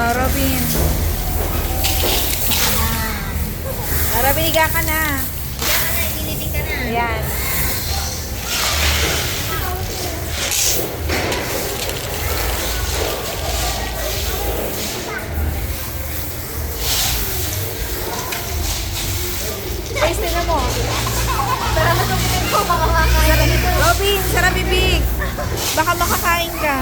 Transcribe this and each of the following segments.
Robin. Robin, higa ka na. Higa ka na, iniliting ka na. Ayan. Guys, tingnan mo. Sarap na tumingin ko, makakakain ito. Robin, sarap bibig. Baka makakain ka.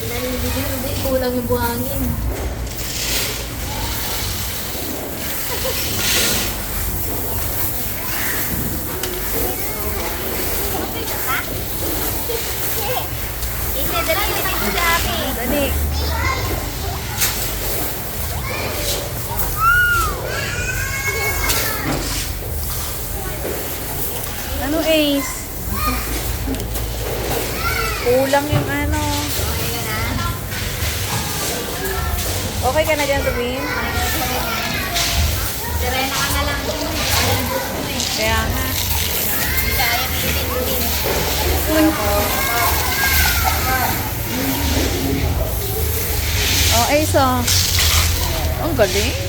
Nalilibigyan, hindi. Kulang yung buhangin. Isi, dali yung mo sa akin. Dali. Ano, Ace? Kulang yung ano. Okay ka na? Okay ka na dyan, Robin? Sirena ka na lang. Kaya nga. Hindi ka ayaw ilitin. Oh, Ace, oh. Ang galing.